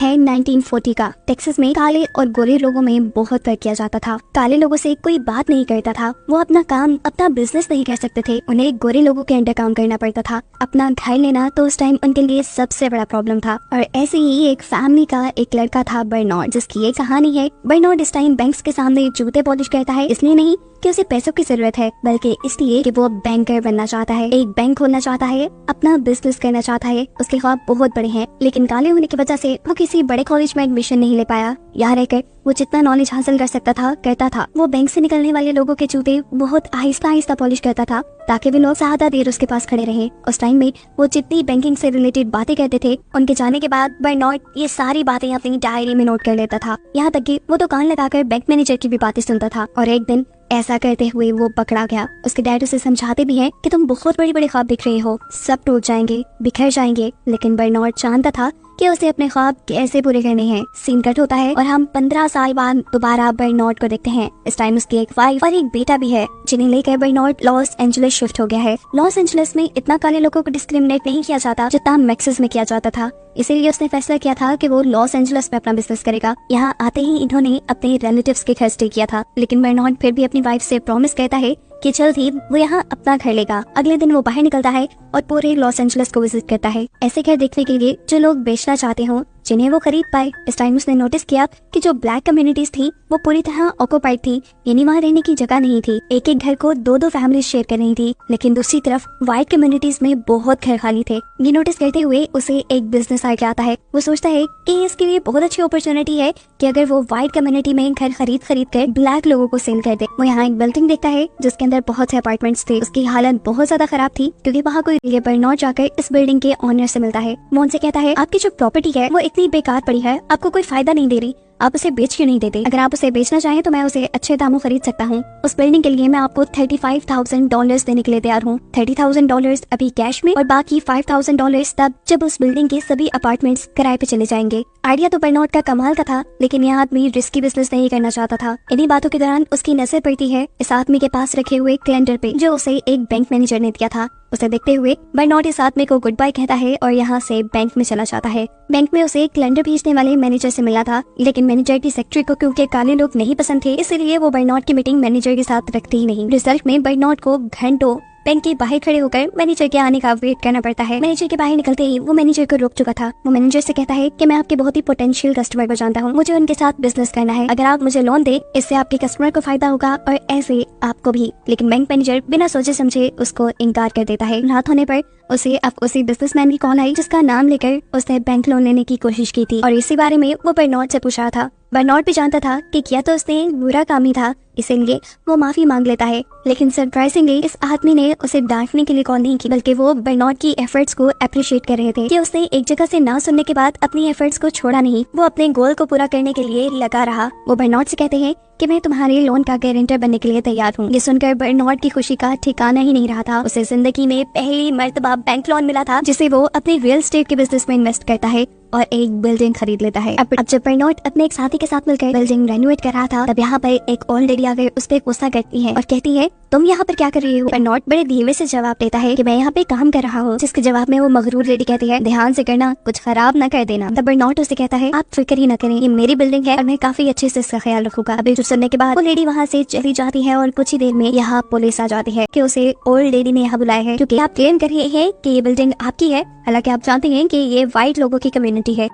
है 1940 का। टेक्सास में काले और गोरे लोगों में बहुत फर्क किया जाता था। काले लोगों से कोई बात नहीं करता था, वो अपना काम, अपना बिजनेस नहीं कर सकते थे, उन्हें गोरे लोगों के अंडर काम करना पड़ता था। अपना घर लेना तो उस टाइम उनके लिए सबसे बड़ा प्रॉब्लम था। और ऐसे ही एक फैमिली का एक लड़का था बर्नार्ड, जिसकी एक कहानी है। बर्नार्ड इस टाइम बैंक्स के सामने जूते पॉलिश करता है, इसलिए नहीं कि उसे पैसों की जरूरत है, बल्कि इसलिए कि वो बैंकर बनना चाहता है, एक बैंक खोलना चाहता है, अपना बिजनेस करना चाहता है। उसके ख्वाब बहुत बड़े हैं, लेकिन काले होने की वजह से वो किसी बड़े कॉलेज में एडमिशन नहीं ले पाया। यहाँ रहकर वो जितना नॉलेज हासिल कर सकता था करता था। वो बैंक से निकलने वाले लोगों के जूते बहुत आहिस्ता आहिस्ता पॉलिश करता था, ताकि वे लोग ज्यादा देर उसके पास खड़े रहे। उस टाइम में वो जितनी बैंकिंग से रिलेटेड बातें करते थे, उनके जाने के बाद बर्नार्ड ये सारी बातें अपनी डायरी में नोट कर लेता था। यहाँ तक कि वो तो कान लगाकर बैंक मैनेजर की भी बातें सुनता था। और एक दिन ऐसा करते हुए वो पकड़ा गया। उसके डैड उसे समझाते भी हैं कि तुम बहुत बड़े बड़े ख्वाब देख रहे हो, सब टूट जाएंगे, बिखर जाएंगे। लेकिन बर्नार्ड जानता था कि उसे अपने ख्वाब कैसे पूरे करने हैं। सीन कट होता है और हम 15 साल बाद दोबारा बर्नार्ड को देखते हैं। इस टाइम उसकी एक वाइफ और एक बेटा भी है, जिन्हें लेकर बर्नार्ड लॉस एंजलिस शिफ्ट हो गया है। लॉस एंजलिस में इतना काले लोगों को डिस्क्रिमिनेट नहीं किया जाता जितना मैक्सिस में किया जाता था, इसीलिए उसने फैसला किया था कि वो लॉस एंजलिस में अपना बिजनेस करेगा। यहाँ आते ही इन्होंने अपने रिलेटिव्स के घर स्टे किया था, लेकिन बर्नार्ड फिर भी अपनी वाइफ से प्रॉमिस करता है कि जल्द ही वो यहाँ अपना घर लेगा। अगले दिन वो बाहर निकलता है और पूरे लॉस एंजलिस को विजिट करता है, ऐसे घर देखने के लिए जो लोग बेचना चाहते हो, जिन्हें वो खरीद पाए। इस टाइम उसने नोटिस किया कि जो ब्लैक कम्युनिटीज थी वो पूरी तरह ऑक्युपाइड थी, यानी वहाँ रहने की जगह नहीं थी। एक एक घर को दो दो फैमिली शेयर कर रही थी, लेकिन दूसरी तरफ व्हाइट कम्युनिटीज में बहुत घर खाली थे। ये नोटिस करते हुए उसे एक बिजनेस आइडिया आता है। वो सोचता है कि इसके लिए बहुत अच्छी अपॉर्चुनिटी है कि अगर वो व्हाइट कम्युनिटी में घर खरीद कर ब्लैक लोगों को सेल कर दे। वो यहाँ एक बिल्डिंग देखता है जिसके अंदर बहुत से अपार्टमेंट्स थे। उसकी हालत बहुत ज्यादा खराब थी, क्योंकि वहाँ कोई बर्नार्ड जाकर इस बिल्डिंग के ओनर से मिलता है। वो उनसे कहता है, आपकी जो प्रॉपर्टी है वो इतनी बेकार पड़ी है, आपको कोई फायदा नहीं दे रही, आप उसे बेच क्यों नहीं देते? अगर आप उसे बेचना चाहें तो मैं उसे अच्छे दामों खरीद सकता हूँ। उस बिल्डिंग के लिए मैं आपको $35,000 देने के लिए तैयार हूँ। $30,000 अभी कैश में और बाकी $5,000 तब जब उस बिल्डिंग के सभी अपार्टमेंट्स किराए पे चले जाएंगे। आइडिया तो बर्नार्ड का कमाल का था, लेकिन यह आदमी रिस्की बिजनेस नहीं करना चाहता था। इन्हीं बातों के दौरान उसकी नजर पड़ती है इस आदमी के पास रखे हुए कैलेंडर पे, जो उसे एक बैंक मैनेजर ने दिया था। उसे देखते हुए बर्नार्ड इस आदमी को गुड बाय कहता है और यहाँ से बैंक में चला जाता है। बैंक में उसे कैलेंडर भेजने वाले मैनेजर से मिला था, लेकिन मैनेजर की सेक्रेटरी को क्योंकि काले लोग नहीं पसंद थे, इसलिए वो बर्नार्ड की मीटिंग मैनेजर के साथ रखती ही नहीं। रिजल्ट में बर्नार्ड को घंटों बैंक के बाहर खड़े होकर मैनेजर के आने का वेट करना पड़ता है। मैनेजर के बाहर निकलते ही वो मैनेजर को रोक चुका था। वो मैनेजर से कहता है कि मैं आपके बहुत ही पोटेंशियल कस्टमर को जानता हूँ, मुझे उनके साथ बिजनेस करना है। अगर आप मुझे लोन दे, इससे आपके कस्टमर को फायदा होगा और ऐसे आपको भी। लेकिन बैंक मैनेजर बिना सोचे समझे उसको इनकार कर देता है। रात होने पर उसे अब उसी बिजनेसमैन की कॉल आई, जिसका नाम लेकर उसने बैंक लोन लेने की कोशिश की थी और इसी बारे में वो बर्नार्ड से पूछ रहा था। बर्नार्ड भी जानता था कि किया तो उसने बुरा काम ही था, इसीलिए वो माफी मांग लेता है। लेकिन सरप्राइजिंगली इस आदमी ने उसे डांटने के लिए कॉल नहीं की, बल्कि वो बर्नार्ड की एफर्ट्स को अप्रिशिएट कर रहे थे कि उसने एक जगह से ना सुनने के बाद अपनी एफर्ट्स को छोड़ा नहीं, वो अपने गोल को पूरा करने के लिए लगा रहा। वो बर्नार्ड से कहते हैं कि मैं तुम्हारे लोन का गारंटर बनने के लिए तैयार हूँ। ये सुनकर बर्नार्ड की खुशी का ठिकाना ही नहीं रहा था। उसे जिंदगी में पहली मर्तबा बैंक लोन मिला था, जिसे वो अपने रियल एस्टेट के बिजनेस में इन्वेस्ट करता है और एक बिल्डिंग खरीद लेता है। अब जब बर्नार्ड अपने एक साथी के साथ मिलकर बिल्डिंग रेनोवेट कर रहा था, तब यहाँ पर एक ओल्ड लेडी आकर उस पर गुस्सा करती है और कहती है, तुम यहाँ पर क्या कर रही हो? बर्नार्ड बड़े धीमे से जवाब देता है कि मैं यहाँ पे काम कर रहा हूँ, जिसके जवाब में वो मगरूर लेडी कहती है, ध्यान से करना, कुछ खराब न कर देना। तब बर्नार्ड उसे कहता है, आप फिक्र ही न करें, ये मेरी बिल्डिंग है और मैं काफी अच्छे से इसका ख्याल रखूंगा। अभी जो सुनने के बाद वो लेडी वहाँ से चली जाती है और कुछ ही देर में यहाँ पुलिस आ जाती है कि उसे ओल्ड लेडी ने यहाँ बुलाया है, क्योंकि आप क्लेम कर रहे हैं कि ये बिल्डिंग आपकी है, हालांकि आप जानते हैं कि ये व्हाइट लोगों की कम्युनिटी है।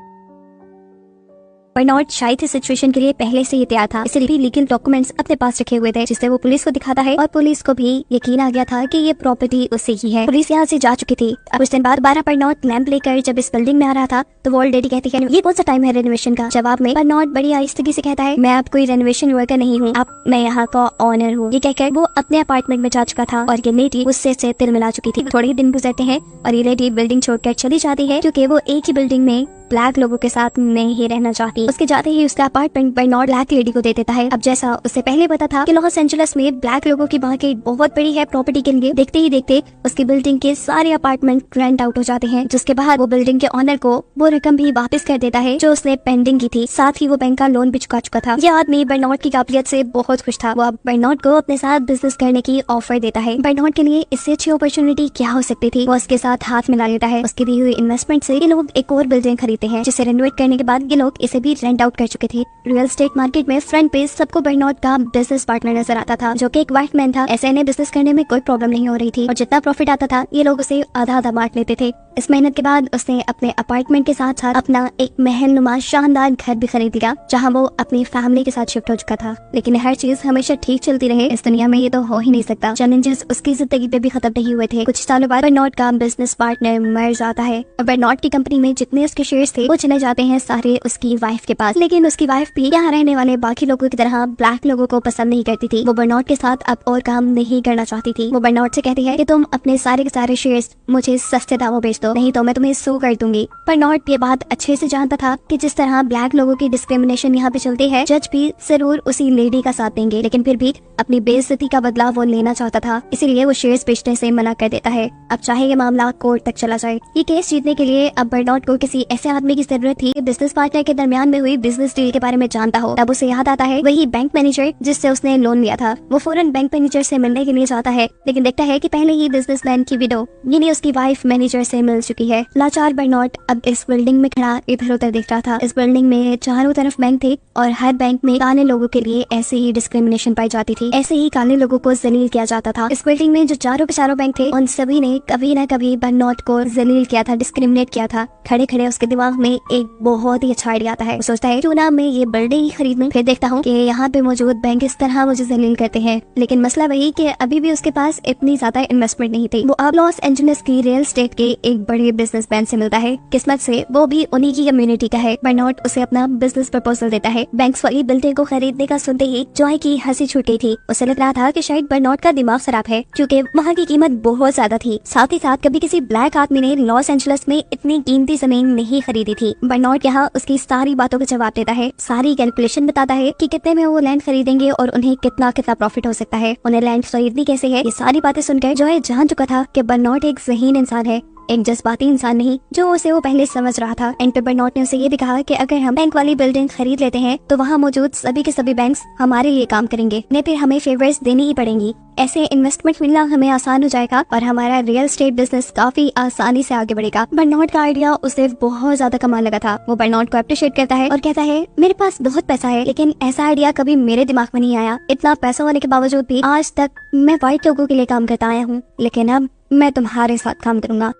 बर्नार्ड शायद इस सिचुएशन के लिए पहले से ही तैयार था, इसलिए भी लीगल डॉक्यूमेंट्स अपने पास रखे हुए थे, जिससे वो पुलिस को दिखाता है और पुलिस को भी यकीन आ गया था कि ये प्रॉपर्टी उससे ही है। पुलिस यहाँ से जा चुकी थी। अब कुछ दिन बाद बर्नार्ड लैंप लेकर जब इस बिल्डिंग में आ रहा था, तो वो ओल्ड लेडी कहती है, ये कौन सा टाइम है रेनोवेशन का? जवाब में बर्नार्ड बड़ी आहिस्तगी से कहता है, मैं आप कोई रेनोवेशन वर्कर नहीं हूँ, मैं यहाँ का ऑनर हूँ। ये कहकर वो अपने अपार्टमेंट में जा चुका था और ये लेडी उससे तिल मिला चुकी थी। थोड़े ही दिन गुजरते हैं और ये लेडी बिल्डिंग छोड़कर चली जाती है, क्योंकि वो एक ही बिल्डिंग में ब्लैक लोगों के साथ नहीं रहना चाहती। उसके जाते ही उसका अपार्टमेंट बर्नार्ड ब्लैक लेडी को दे देता है। अब जैसा उससे पहले पता था कि लॉस एंजलिस में ब्लैक लोगों की मार्केट बहुत बड़ी है प्रॉपर्टी के लिए, देखते ही देखते उसकी बिल्डिंग के सारे अपार्टमेंट रेंट आउट हो जाते हैं, जिसके बाद वो बिल्डिंग के ऑनर को वो रकम भी वापस कर देता है जो उसने पेंडिंग की थी। साथ ही वो बैंक का लोन भी चुका चुका था। यह आदमी बर्नार्ड की काबिलियत से बहुत खुश था। वो अब बर्नार्ड को अपने साथ बिजनेस करने की ऑफर देता है। बर्नार्ड के लिए इससे अच्छी अपॉर्चुनिटी क्या हो सकती थी? वो उसके साथ हाथ मिला लेता है। उसकी दी हुई इन्वेस्टमेंट से ये लोग एक और बिल्डिंग खरीद खरीदते हैं, जिसे रेनोवेट करने के बाद ये लोग इसे भी रेंट आउट कर चुके थे। रियल एस्टेट मार्केट में फ्रंट पेज सबको बर्नॉट का बिजनेस पार्टनर नजर आता था, जो कि एक वाइट मैन था। ऐसे इन्हें बिजनेस करने में कोई प्रॉब्लम नहीं हो रही थी और जितना प्रॉफिट आता था ये लोग उसे आधा आधा बांट लेते थे। इस मेहनत के बाद उसने अपने अपार्टमेंट के साथ साथ अपना एक महल नुमा शानदार घर भी खरीद लिया, जहाँ वो अपनी फैमिली के साथ शिफ्ट हो चुका था। लेकिन हर चीज हमेशा ठीक चलती रहे इस दुनिया में ये तो हो ही नहीं सकता। चैलेंजेस उसकी जिंदगी पे भी खत्म नहीं हुए थे। कुछ सालों बाद बर्नॉट का बिजनेस पार्टनर मर जाता है और बर्नॉट की कंपनी में जितने उसके शेयर्स थे वो चले जाते हैं सारे उसकी वाइफ के पास। लेकिन उसकी वाइफ भी यहाँ रहने वाले बाकी लोगों की तरह ब्लैक लोगों को पसंद नहीं करती थी। वो बर्नॉट के साथ अब और काम नहीं करना चाहती थी। वो बर्नॉट से कहती है कि तुम अपने सारे के सारे शेयर्स मुझे सस्ते दामों बेच दो, नहीं तो मैं तुम्हें सू कर दूंगी। बर्नॉट ये बात अच्छे से जानता था कि जिस तरह ब्लैक लोगों की डिस्क्रिमिनेशन यहाँ पे चलती है, जज भी जरूर उसी लेडी का साथ देंगे। लेकिन फिर भी अपनी बेइज्जती का बदला वो लेना चाहता था, इसीलिए वो शेयर्स बेचने से मना कर देता है। अब चाहे ये मामला कोर्ट तक चला जाए। ये केस जीतने के लिए अब बर्नॉट को किसी ऐसे आदमी की जरूरत थी बिजनेस पार्टनर के दरमियान में हुई बिजनेस डील के बारे में जानता हो। तब उसे याद आता है वही बैंक मैनेजर जिससे उसने लोन लिया था। वो फौरन बैंक मैनेजर से मिलने के लिए जाता है, लेकिन देखता है कि पहले ही बिजनेसमैन की विडो यानी उसकी वाइफ मैनेजर से मिल चुकी है। लाचार बर्नॉट अब इस बिल्डिंग में खड़ा इधर उधर देख रहा था। इस बिल्डिंग में चारों तरफ बैंक थे और हर बैंक में काले लोगों के लिए ऐसे ही डिस्क्रिमिनेशन पाई जाती थी, ऐसे ही काले लोगों को जलील किया जाता था। इस बिल्डिंग में जो चारों के चारों बैंक थे उन सभी ने कभी न कभी बर्नॉट को जलील किया था, डिस्क्रिमिनेट किया था। खड़े खड़े उसके दिमाग में एक बहुत ही अच्छा आइडिया आता है। वो सोचता है क्यों ना मैं ये बिल्डिंग ही खरीद लूं, फिर देखता हूँ कि यहाँ पे मौजूद बैंक इस तरह मुझे जलील करते हैं। लेकिन मसला वही कि अभी भी उसके पास इतनी ज्यादा इन्वेस्टमेंट नहीं थी। वो अब लॉस एंजलिस की रियल एस्टेट के एक बड़े बिजनेसमैन से मिलता है। किस्मत से वो भी उन्हीं की कम्युनिटी का है। बर्नॉट उसे अपना बिजनेस प्रपोजल देता है। बैंक्स वाली बिल्डिंग को खरीदने का सुनते ही जॉय की हंसी छूट गई थी। उसे लग रहा था कि शायद बर्नॉट का दिमाग खराब है, क्योंकि वहाँ की कीमत बहुत ज्यादा थी। साथ ही साथ कभी किसी ब्लैक आदमी ने लॉस एंजलिस में इतनी कीमती जमीन नहीं खरीदी थी। बर्नॉट यहाँ उसकी सारी बातों का जवाब देता है, सारी कैलकुलेशन बताता है कि कितने में वो लैंड खरीदेंगे और उन्हें कितना कितना प्रॉफिट हो सकता है, उन्हें लैंड खरीदनी कैसे है। ये सारी बातें सुनकर जॉय जान चुका था कि बर्नॉट एक ज़हीन इंसान है, एक जज्बाती इंसान नहीं, जो उसे वो पहले समझ रहा था। एंड पे बर्नॉट ने उसे ये भी कहा कि अगर हम बैंक वाली बिल्डिंग खरीद लेते हैं तो वहाँ मौजूद सभी के सभी बैंक्स हमारे लिए काम करेंगे, नहीं फिर हमें फेवर्स देनी ही पड़ेंगी। ऐसे इन्वेस्टमेंट मिलना हमें आसान हो जाएगा और हमारा रियल एस्टेट बिजनेस काफी आसानी से आगे बढ़ेगा। बर्नॉट का आइडिया उसे बहुत ज्यादा कमाल लगा था। वो बर्नॉट को अप्रिशिएट करता है और कहता है मेरे पास बहुत पैसा है, लेकिन ऐसा आइडिया कभी मेरे दिमाग में नहीं आया। इतना पैसा होने के बावजूद भी आज तक मैं व्हाइट लोगों के लिए काम करता आया हूँ, लेकिन अब मैं तुम्हारे साथ काम करूंगा।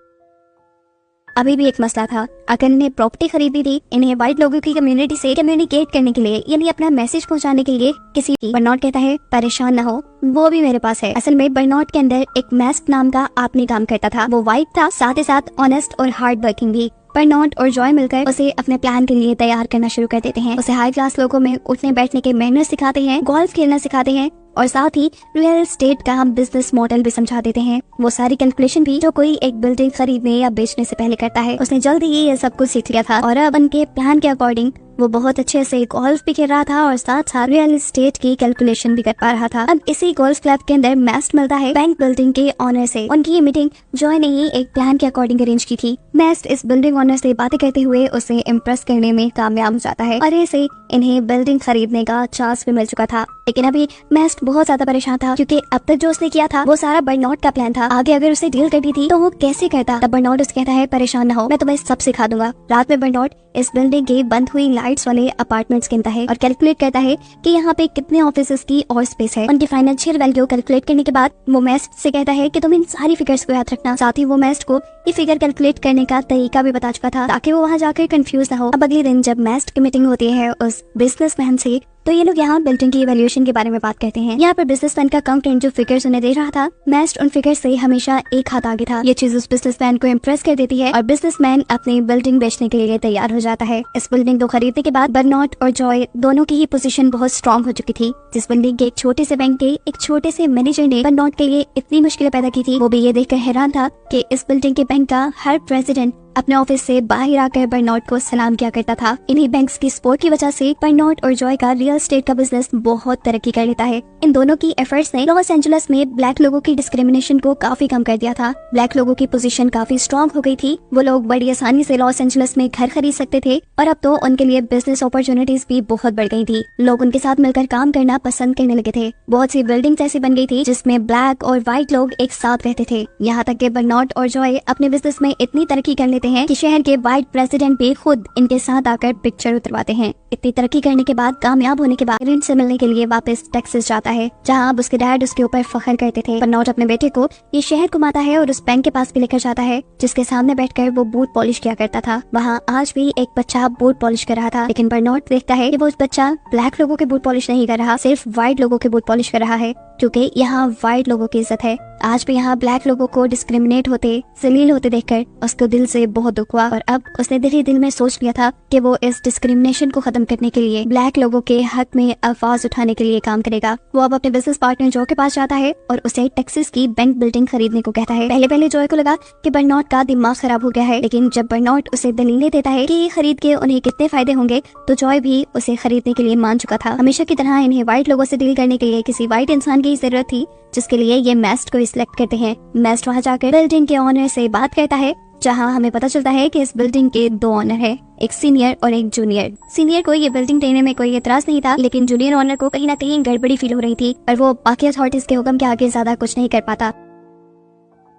अभी भी एक मसला था, अगर इन्हें प्रॉपर्टी खरीदी थी इन्हें व्हाइट लोगों की कम्युनिटी से कम्युनिकेट करने के लिए, यानी अपना मैसेज पहुंचाने के लिए किसी की। बर्नॉट कहता है परेशान न हो, वो भी मेरे पास है। असल में बर्नॉट के अंदर एक मैस्ट नाम का आदमी काम करता था। वो व्हाइट था, साथ ही साथ ऑनेस्ट और हार्ड वर्किंग भी। बर्नॉट और जॉय मिलकर उसे अपने प्लान के लिए तैयार करना शुरू कर देते हैं। उसे हाई क्लास लोगों में उठने बैठने के मैनर्स सिखाते हैं, गोल्फ खेलना सिखाते हैं और साथ ही रियल एस्टेट का बिजनेस मॉडल भी समझा देते हैं। वो सारी कैलकुलेशन भी जो कोई एक बिल्डिंग खरीदने या बेचने से पहले करता है। उसने जल्द ही ये सब कुछ सीख लिया था और अब उनके प्लान के अकॉर्डिंग वो बहुत अच्छे से गोल्फ भी खेल रहा था और साथ साथ रियल एस्टेट की कैलकुलेशन भी कर पा रहा था। अब इसी गोल्फ क्लब के अंदर मैस्ट मिलता है बैंक बिल्डिंग के ऑनर से। उनकी ये मीटिंग जॉय ने ही एक प्लान के अकॉर्डिंग अरेंज की थी। मैस्ट इस बिल्डिंग ऑनर से बातें करते हुए उसे इम्प्रेस करने में कामयाब हो जाता है और ऐसे इन्हें बिल्डिंग खरीदने का चांस भी मिल चुका था। लेकिन अभी मैस्ट बहुत ज्यादा परेशान था, क्योंकि अब तक जो उसने किया था वो सारा बर्नॉट का प्लान था। आगे अगर उसे डील करनी थी तो वो कैसे करता। तब बर्नॉट उसे कहता है परेशान न हो, मैं तुम्हें सब सिखा दूंगा। रात में बर्नॉट इस बिल्डिंग के बंद हुई लाइट्स वाले अपार्टमेंट्स गिनता है और कैलकुलेट करता है कि यहाँ पे कितने ऑफिसेस की और स्पेस है। उनकी फाइनेंशियल वैल्यू कैलकुलेट करने के बाद वो मैस्ट से कहता है कि तुम इन सारी फिगर्स को याद रखना। साथ ही वो मैस्ट को ये फिगर कैलकुलेट करने का तरीका भी बता चुका था, ताकि वो वहाँ जाकर कंफ्यूज ना हो। अब अगले दिन जब मैस्ट की मीटिंग होती है उस बिजनेसमैन से, तो ये लोग यहाँ बिल्डिंग की इवैल्यूएशन के बारे में बात करते हैं। यहाँ पर बिजनेसमैन का अकाउंटेंट जो फिगर्स उन्हें दे रहा था, मैस्ट उन फिगर्स से हमेशा एक हाथ आगे था। ये चीज उस बिजनेसमैन को इम्प्रेस कर देती है और बिजनेसमैन अपनी बिल्डिंग बेचने के लिए तैयार हो जाता है। इस बिल्डिंग को खरीदने के बाद बर्नॉट और जॉय दोनों की ही पोजीशन बहुत स्ट्रांग हो चुकी थी। जिस बिल्डिंग के एक छोटे से बैंक के एक छोटे से मैनेजर ने बर्नॉट के लिए इतनी मुश्किलें पैदा की थी, वो भी ये देखकर हैरान था कि इस बिल्डिंग के बैंक का हर प्रेसिडेंट अपने ऑफिस से बाहर आकर बर्नॉट को सलाम किया करता था। इन्हीं बैंक्स की सपोर्ट की वजह से बर्नॉट और जॉय का रियल एस्टेट का बिजनेस बहुत तरक्की कर लेता है। इन दोनों की एफर्ट्स ने लॉस एंजलिस में ब्लैक लोगों की डिस्क्रिमिनेशन को काफी कम कर दिया था। ब्लैक लोगों की पोजीशन काफी स्ट्रांग हो गई थी। वो लोग बड़ी आसानी से लॉस एंजलिस में घर खरीद सकते थे और अब तो उनके लिए बिजनेस अपॉर्चुनिटीज भी बहुत बढ़ गई थी। लोग उनके साथ मिलकर काम करना पसंद करने लगे थे। बहुत सी बिल्डिंग्स ऐसी बन गई थी जिसमें ब्लैक और व्हाइट लोग एक साथ रहते थे। यहाँ तक कि बर्नॉट और जॉय अपने बिजनेस में इतनी तरक्की कर लेते देखते हैं कि शहर के वाइट प्रेसिडेंट भी खुद इनके साथ आकर पिक्चर उतरवाते हैं। इतनी तरक्की करने के बाद, कामयाब होने के बाद पेरेंट्स से मिलने के लिए वापस टेक्सास जाता है, जहाँ अब उसके डैड उसके ऊपर फख्र करते थे। बर्नार्ड अपने बेटे को ये शहर घुमाता है और उस बैंक के पास भी लेकर जाता है जिसके सामने बैठकर वो बूट पॉलिश किया करता था। वहाँ आज भी एक बच्चा बूट पॉलिश कर रहा था, लेकिन बर्नार्ड देखता है कि वो उस बच्चा ब्लैक लोगों के बूट पॉलिश नहीं कर रहा, सिर्फ व्हाइट लोगों के बूट पॉलिश कर रहा है, क्योंकि यहाँ व्हाइट लोगों की इज्जत है। आज भी यहाँ ब्लैक लोगों को डिस्क्रिमिनेट होते, जलील होते देखकर उसको दिल से बहुत दुख हुआ और अब उसने दिल ही दिल में सोच लिया था कि वो इस डिस्क्रिमिनेशन को खत्म करने के लिए, ब्लैक लोगों के हक में आवाज उठाने के लिए काम करेगा। वो अब अपने बिजनेस पार्टनर जॉय के पास जाता है और उसे टेक्सास की बैंक बिल्डिंग खरीदने को कहता है। पहले जॉय को लगा कि बर्नार्ड का दिमाग खराब हो गया है, लेकिन जब बर्नार्ड उसे दलीलें देता है कि ये खरीद के उन्हें कितने फायदे होंगे, तो जॉय भी उसे खरीदने के लिए मान चुका था। हमेशा की तरह इन्हें व्हाइट लोगों से डील करने के लिए किसी व्हाइट इंसान की जरूरत थी, जिसके लिए ये मेस्ट को सिलेक्ट करते हैं। मेस्ट वहाँ जाकर बिल्डिंग के ऑनर से बात करता है, जहाँ हमें पता चलता है कि इस बिल्डिंग के 2 ऑनर है, एक सीनियर और एक जूनियर। सीनियर को ये बिल्डिंग देने में कोई एतराज नहीं था, लेकिन जूनियर ऑनर को कहीं ना कहीं गड़बड़ी फील हो रही थी और वो बाकी अथॉरिटीज के हुक्म के आगे ज्यादा कुछ नहीं कर पाता।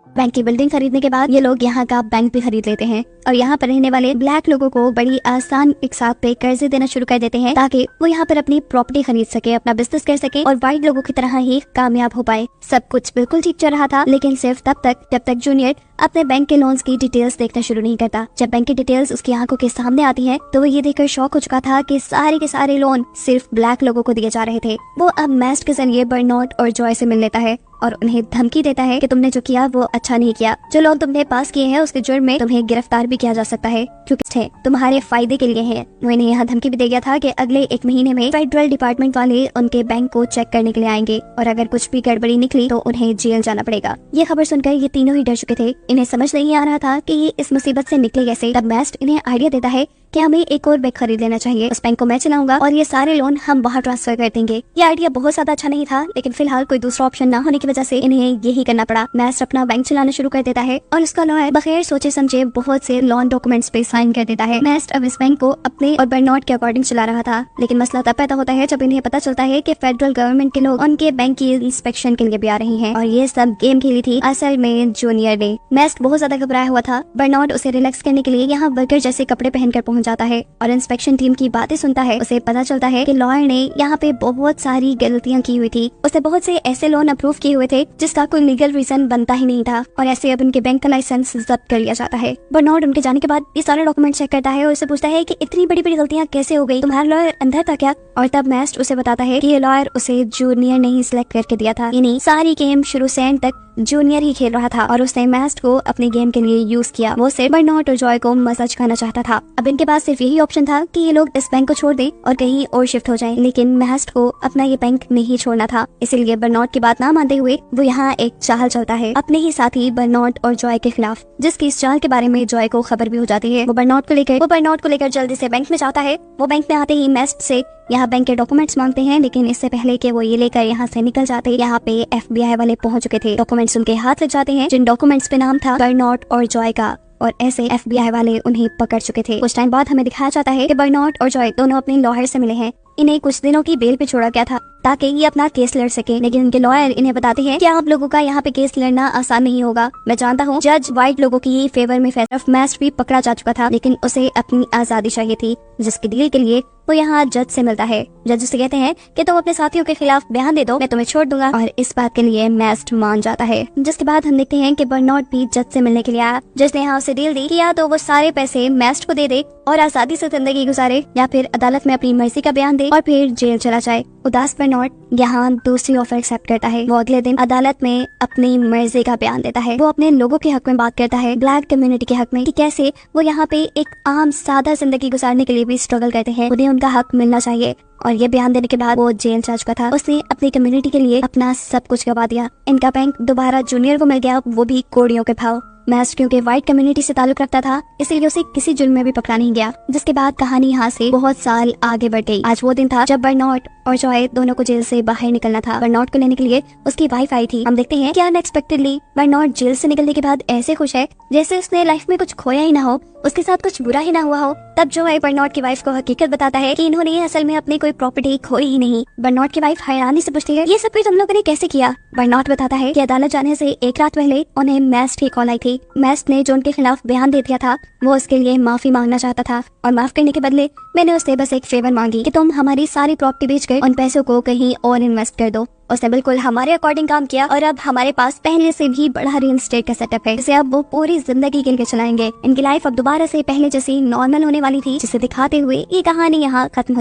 बैंक की बिल्डिंग खरीदने के बाद ये लोग यहाँ का बैंक भी खरीद लेते हैं और यहाँ पर रहने वाले ब्लैक लोगों को बड़ी आसान इकसात पे कर्जे देना शुरू कर देते हैं, ताकि वो यहाँ पर अपनी प्रॉपर्टी खरीद सके, अपना बिजनेस कर सके और व्हाइट लोगों की तरह ही कामयाब हो पाए। सब कुछ बिल्कुल ठीक चल रहा था, लेकिन सिर्फ तब तक जब तक जूनियर अपने बैंक के लोन्स की डिटेल्स देखना शुरू नहीं करता। जब बैंक की डिटेल्स उसकी आंखों के सामने आती हैं, तो वो ये देखकर शॉक हो चुका था कि सारे के सारे लोन सिर्फ ब्लैक लोगों को दिए जा रहे थे। वो अब मेस्ट के जरिए बर्नार्ड और जॉय से मिल लेता है और उन्हें धमकी देता है कि तुमने जो किया वो अच्छा नहीं किया, जो लोग तुमने पास किए हैं उसके जुर्म में तुम्हें गिरफ्तार भी किया जा सकता है, क्योंकि तुम्हारे फायदे के लिए है। वो इन्हें यहाँ धमकी भी दे गया था कि अगले 1 महीने में फेडरल डिपार्टमेंट वाले उनके बैंक को चेक करने के लिए आएंगे और अगर कुछ भी गड़बड़ी निकली तो उन्हें जेल जाना पड़ेगा। ये खबर सुनकर ये तीनों ही डर चुके थे। इन्हें समझ नहीं आ रहा था कि ये इस मुसीबत से निकले कैसे। तब मेस्ट इन्हें आइडिया देता है कि हमें एक और बैंक खरीद लेना चाहिए, उस बैंक को मैं चलाऊंगा और ये सारे लोन हम बाहर ट्रांसफर कर देंगे। ये आइडिया बहुत ज्यादा अच्छा नहीं था, लेकिन फिलहाल कोई दूसरा ऑप्शन ना होने की वजह से इन्हें यही करना पड़ा। मेस्ट अपना बैंक चलाना शुरू कर देता है और उसका लॉयर बगैर सोचे समझे बहुत से लोन डॉक्यूमेंट्स पे साइन कर देता है। मेस्ट अब इस बैंक को अपने और बर्नार्ड के अकॉर्डिंग चला रहा था, लेकिन मसला तब पैदा होता है जब इन्हें पता चलता है कि फेडरल गवर्नमेंट के लोग उनके बैंक की इंस्पेक्शन के लिए भी आ रहे हैं और ये सब गेम खेली थी असल में जूनियर ने। मेस्ट बहुत ज्यादा घबराया हुआ था। बर्नार्ड उसे रिलैक्स करने के लिए यहाँ वर्कर जैसे कपड़े पहनकर पहुंच जाता है और इंस्पेक्शन टीम की बातें सुनता है। उसे पता चलता है कि लॉयर ने यहाँ पे बहुत सारी गलतियां की हुई थी। उसने बहुत से ऐसे लोन अप्रूव किए हुए थे जिसका कोई लीगल रीजन बनता ही नहीं था और ऐसे अब उनके बैंक का लाइसेंस जब्त कर लिया जाता है। बर्नार्ड उनके जाने के बाद ये सारे डॉक्यूमेंट चेक करता है और उससे पूछता है कि इतनी बड़ी बड़ी गलतियां कैसे हो गई, तुम्हारा लॉयर अंदर था क्या? और तब मेस्ट उसे बताता है कि ये लॉयर उसे जूनियर ने ही सिलेक्ट करके दिया था, यानी सारी गेम शुरू से एंड तक जूनियर ही खेल रहा था और उसने मेस्ट को अपने गेम के लिए यूज किया। वो सिर्फ बर्नार्ड और जॉय को मजा चखाना चाहता था। अब इनके पास सिर्फ यही ऑप्शन था कि ये लोग इस बैंक को छोड़ दें और कहीं और शिफ्ट हो जाएं, लेकिन मेस्ट को अपना ये बैंक नहीं छोड़ना था। इसीलिए बर्नार्ड की बात ना मानते हुए वो यहाँ एक चाल चलता है अपने ही साथी बर्नार्ड और जॉय के खिलाफ, जिसकी इस चाल के बारे में जॉय को खबर भी हो जाती है। वो बर्नार्ड को लेकर जल्दी से बैंक में जाता है। वो बैंक में आते ही मेस्ट से यहाँ बैंक के डॉक्यूमेंट्स मांगते हैं, लेकिन इससे पहले कि वो ये लेकर यहाँ से निकल जाते, यहाँ पे FBI वाले पहुंच चुके थे। डॉक्यूमेंट्स उनके हाथ लग जाते हैं, जिन डॉक्यूमेंट्स पे नाम था बर्नार्ड और जॉय का, और ऐसे FBI वाले उन्हें पकड़ चुके थे। कुछ टाइम बाद हमें दिखाया जाता है कि बर्नार्ड और जॉय दोनों अपने लॉयर से मिले हैं। इन्हें कुछ दिनों की बेल पे छोड़ा गया था ताकि ये अपना केस लड़ सके, लेकिन इनके लॉयर इन्हें बताते हैं कि आप लोगों का यहाँ पे केस लड़ना आसान नहीं होगा। मैं जानता हूँ जज व्हाइट लोगों की फेवर में फैसला। मेस्ट भी पकड़ा जा चुका था, लेकिन उसे अपनी आजादी चाहिए थी, जिसकी डील के लिए वो यहाँ जज से मिलता है। जज उसे कहते हैं कि तुम अपने साथियों के खिलाफ बयान दे दो, मैं तुम्हें छोड़ दूंगा, और इस बात के लिए मेस्ट मान जाता है। जिसके बाद हम देखते हैं कि बर्नार्ड भी जज से मिलने के लिए आया। जज ने यहाँ उसे डील दी कि या तो वो सारे पैसे मेस्ट को दे दे और आजादी से जिंदगी गुजारे, या फिर अदालत में अपनी मर्जी का बयान दे और फिर जेल चला जाए। उदास बर्नार्ड यहाँ दूसरी ऑफर एक्सेप्ट करता है। वो अगले दिन अदालत में अपनी मर्जी का बयान देता है। वो अपने लोगों के हक में बात करता है, ब्लैक कम्युनिटी के हक में, कि कैसे वो यहाँ पे एक आम सादा जिंदगी गुजारने के लिए भी स्ट्रगल करते हैं, उन्हें उनका हक मिलना चाहिए। और ये बयान देने के बाद वो जेल जा चुका था। उसने अपनी कम्युनिटी के लिए अपना सब कुछ गवा दिया। इनका बैंक दोबारा जूनियर को मिल गया, वो भी कोड़ियों के भाव। मेस्ट क्योंकि व्हाइट कम्युनिटी से ताल्लुक रखता था, इसलिए उसे किसी जुर्म में भी पकड़ा नहीं गया। जिसके बाद कहानी यहाँ से बहुत साल आगे बढ़ गई। आज वो दिन था जब बर्नार्ड और जॉय दोनों को जेल से बाहर निकलना था। बर्नार्ड को लेने के लिए उसकी वाइफ आई थी। हम देखते हैं कि अनएक्सपेक्टेडली बर्नार्ड जेल से निकलने के बाद ऐसे खुश है जैसे उसने लाइफ में कुछ खोया ही ना हो, उसके साथ कुछ बुरा ही ना हुआ हो। तब जो है बर्नॉट की वाइफ को हकीकत बताता है कि इन्होंने असल में अपनी कोई प्रॉपर्टी खोई ही नहीं। बर्नॉट की वाइफ हैरानी से पूछती है, ये सब कुछ तुम लोगों ने कैसे किया? बर्नॉट बताता है कि अदालत जाने से एक रात पहले उन्हें मेस्ट की कॉल आई थी। मेस्ट ने जो उनके खिलाफ बयान दे दिया था वो उसके लिए माफी मांगना चाहता था और माफ करने के बदले मैंने उससे बस एक फेवर मांगी कि तुम हमारी सारी प्रॉपर्टी बेचकर उन पैसों को कहीं और इन्वेस्ट कर दो। उसने बिल्कुल हमारे अकॉर्डिंग काम किया और अब हमारे पास पहले से भी बड़ा रियल एस्टेट का सेटअप है जिसे अब वो पूरी जिंदगी के लिए चलाएंगे। इनकी लाइफ अब दोबारा से पहले जैसी नॉर्मल होने वाली थी, जिसे दिखाते हुए ये कहानी यहाँ खत्म